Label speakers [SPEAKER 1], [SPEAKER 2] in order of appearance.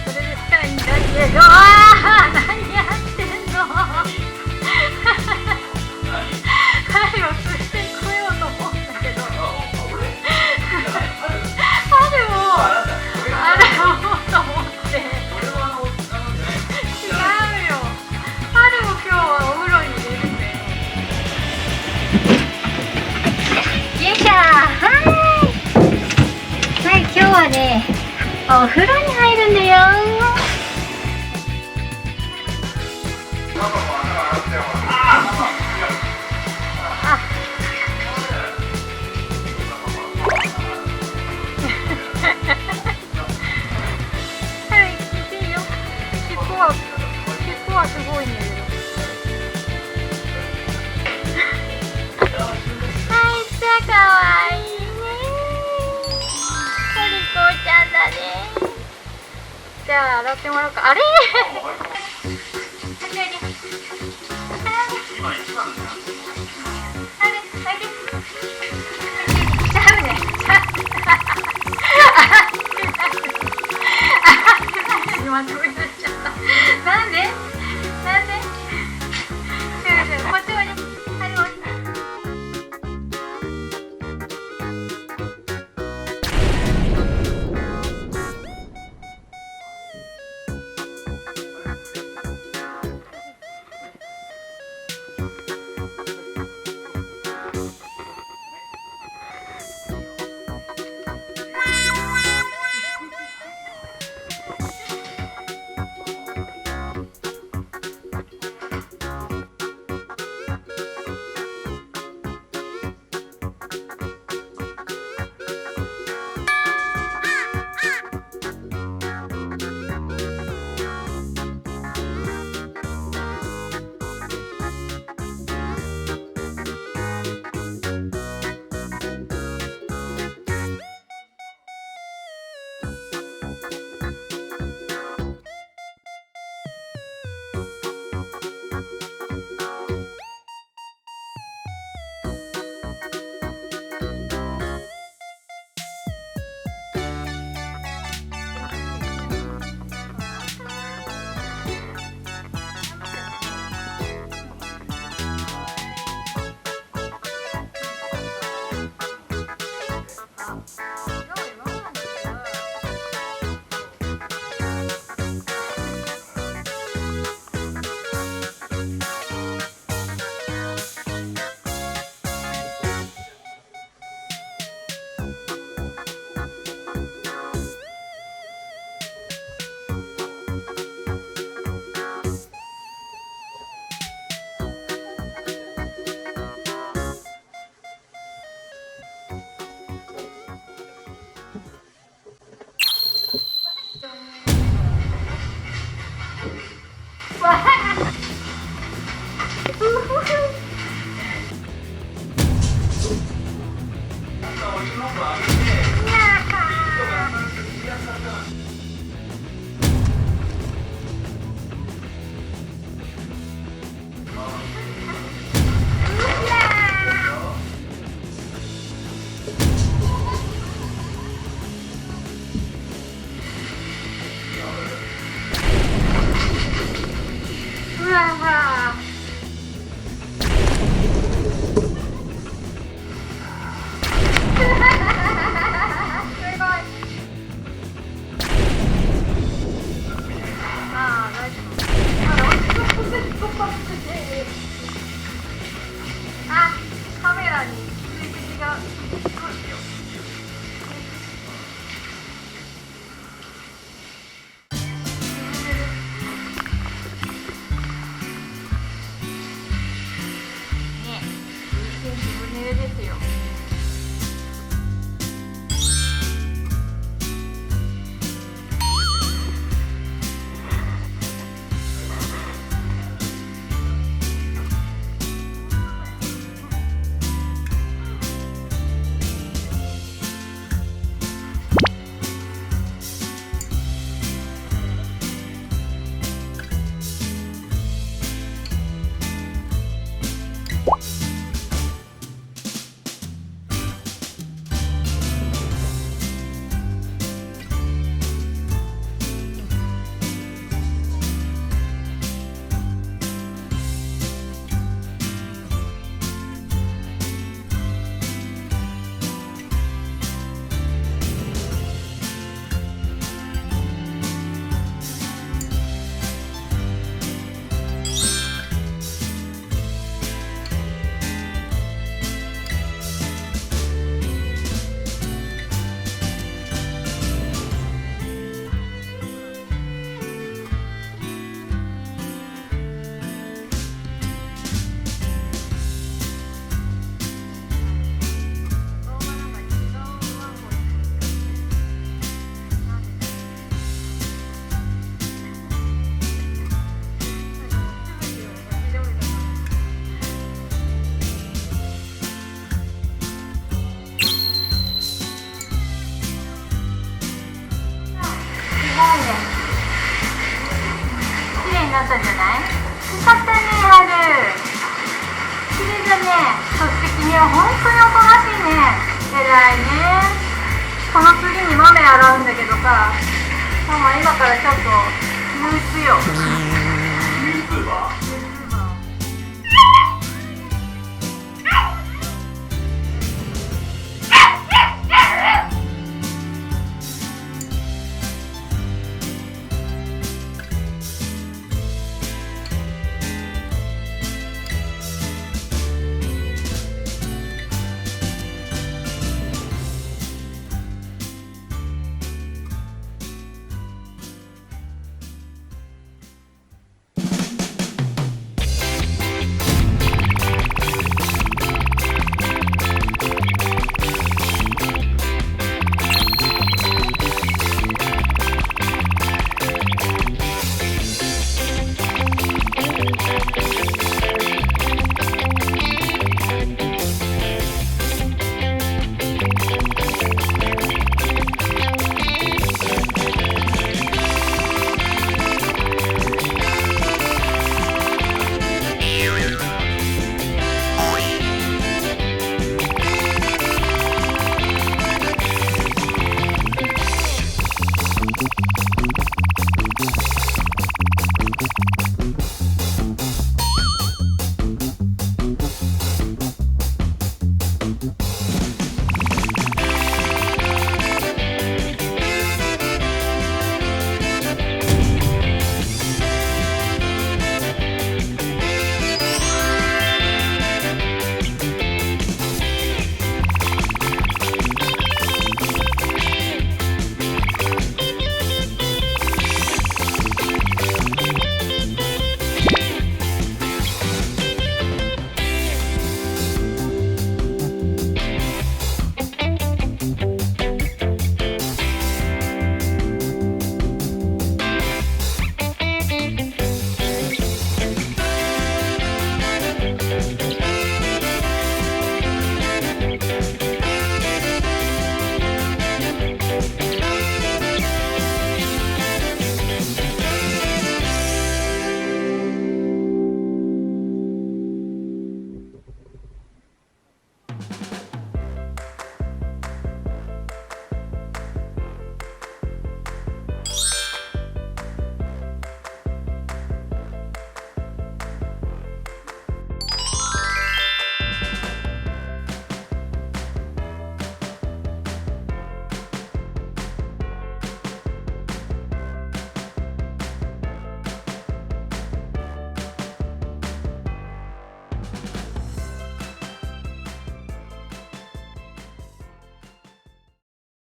[SPEAKER 1] それでしたいんだけど、何やってんの針をついてこようと思うんだけど、針をと思って、違うよ、針を今日はお風呂に入れるんだよ。よいしょ、はい、今日はね、お風呂に入るんだよ。はい、見てよ。尻尾はすごいんだけど。はい、じゃあかわいいね。お利口ちゃんだね。じゃあ洗ってもらおうか。あれ？まとめられちゃった。なんで？こっちはね、あります。カメラに水滴がですよ。ったんじゃない？よかったね、はる。綺麗だね。そして君は本当におとなしいね。偉いね。その次に豆洗うんだけどさ、ママ今からちょっと憂鬱よ。